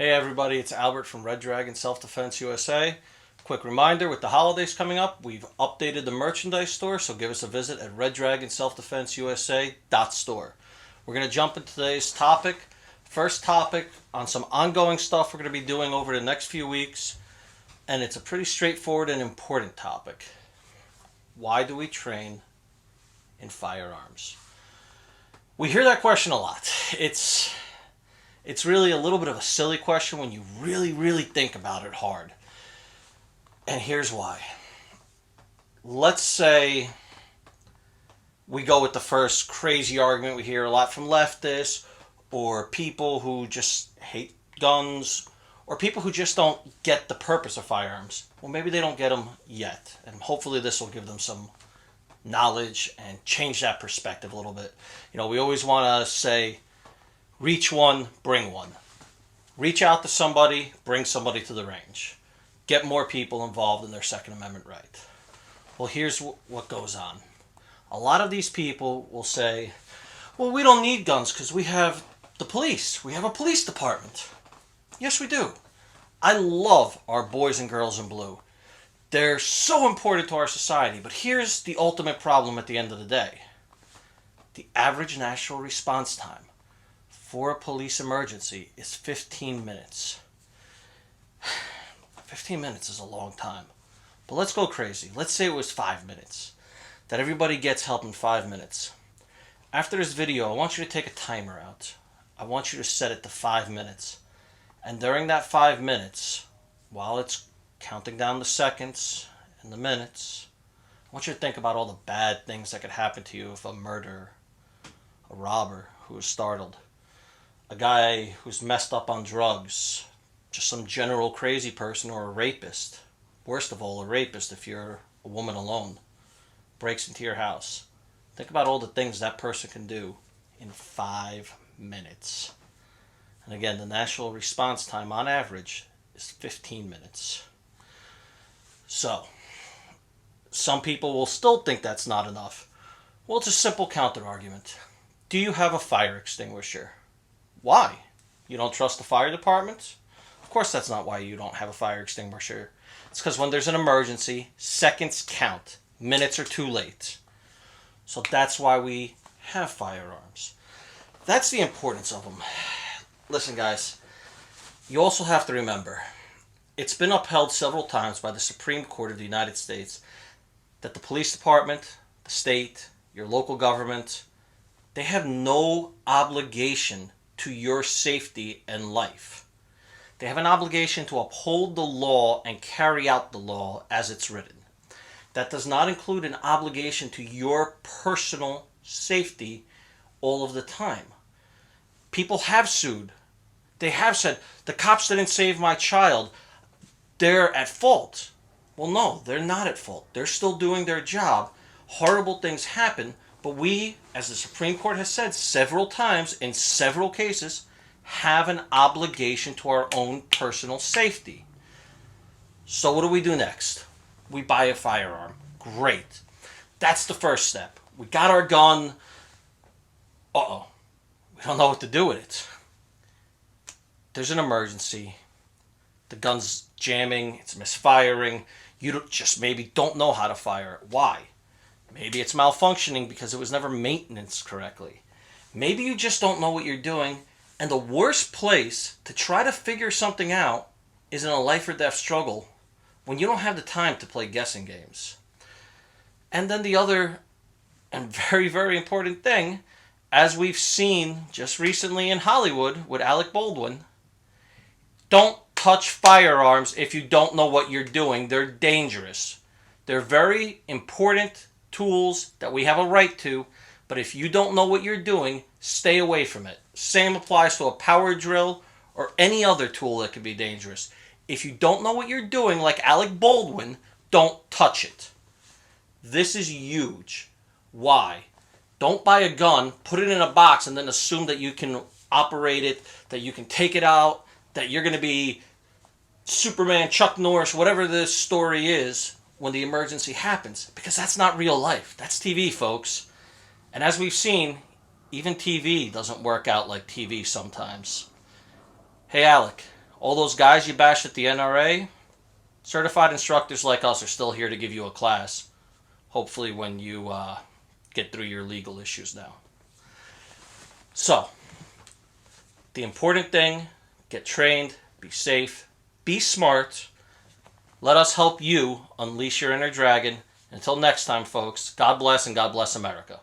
Hey everybody, it's Albert from Red Dragon Self-Defense USA. Quick reminder, with the holidays coming up, we've updated the merchandise store, so give us a visit at reddragonselfdefenseusa.store. We're going to jump into today's topic. First topic on some ongoing stuff we're going to be doing over the next few weeks, and it's a pretty straightforward and important topic. Why do we train in firearms? We hear that question a lot. It's really a little bit of a silly question when you really think about it hard. And here's why. Let's say we go with the first crazy argument we hear a lot from leftists, or people who just hate guns, or people who just don't get the purpose of firearms. Well, maybe they don't get them yet, and hopefully this will give them some knowledge and change that perspective a little bit. You know, we always want to say, reach one, bring one. Reach out to somebody, bring somebody to the range. Get more people involved in their Second Amendment right. Well, here's what goes on. A lot of these people will say, well, we don't need guns because we have the police. We have a police department. Yes, we do. I love our boys and girls in blue. They're so important to our society, but here's the ultimate problem at the end of the day. The average national response time for a police emergency is 15 minutes. 15 minutes is a long time. But let's go crazy. Let's say it was 5 minutes. That everybody gets help in 5 minutes. After this video, I want you to take a timer out. I want you to set it to 5 minutes. And during that 5 minutes, while it's counting down the seconds and the minutes, I want you to think about all the bad things that could happen to you if a murderer, a robber who is startled, a guy who's messed up on drugs, just some general crazy person, or a rapist. Worst of all, a rapist if you're a woman alone, breaks into your house. Think about all the things that person can do in 5 minutes. And again, the national response time on average is 15 minutes. So, some people will still think that's not enough. Well, it's a simple counter argument. Do you have a fire extinguisher? Why? You don't trust the fire department? Of course that's not why you don't have a fire extinguisher. It's because when there's an emergency, seconds count. Minutes are too late. So that's why we have firearms. That's the importance of them. Listen, guys, you also have to remember, it's been upheld several times by the Supreme Court of the United States that the police department, the state, your local government, they have no obligation to your safety and life. They have an obligation to uphold the law and carry out the law as it's written. That does not include an obligation to your personal safety all of the time. People have sued. They have said, the cops didn't save my child. They're at fault. Well, no, they're not at fault. They're still doing their job. Horrible things happen, but we, as the Supreme Court has said several times in several cases, have an obligation to our own personal safety. So what do we do next? We buy a firearm. Great. That's the first step. We got our gun. Uh-oh. We don't know what to do with it. There's an emergency. The gun's jamming. It's misfiring. You maybe don't know how to fire it. Why? Maybe it's malfunctioning because it was never maintained correctly. Maybe you just don't know what you're doing. And the worst place to try to figure something out is in a life or death struggle when you don't have the time to play guessing games. And then the other and very important thing, as we've seen just recently in Hollywood with Alec Baldwin, don't touch firearms if you don't know what you're doing. They're dangerous. They're very important tools that we have a right to, but if you don't know what you're doing, stay away from it. Same applies to a power drill or any other tool that could be dangerous. If you don't know what you're doing, like Alec Baldwin, don't touch it. This is huge. Why? Don't buy a gun, put it in a box, and then assume that you can operate it, that you can take it out, that you're going to be Superman, Chuck Norris, whatever this story is when the emergency happens. Because that's not real life. That's TV, folks. And as we've seen, even TV doesn't work out like TV sometimes. Hey, Alec, All those guys you bashed at the NRA, certified instructors like us are still here to give you a class. Hopefully when you get through your legal issues now. So, the important thing, get trained, be safe, be smart. Let us help you unleash your inner dragon. Until next time, folks, God bless and God bless America.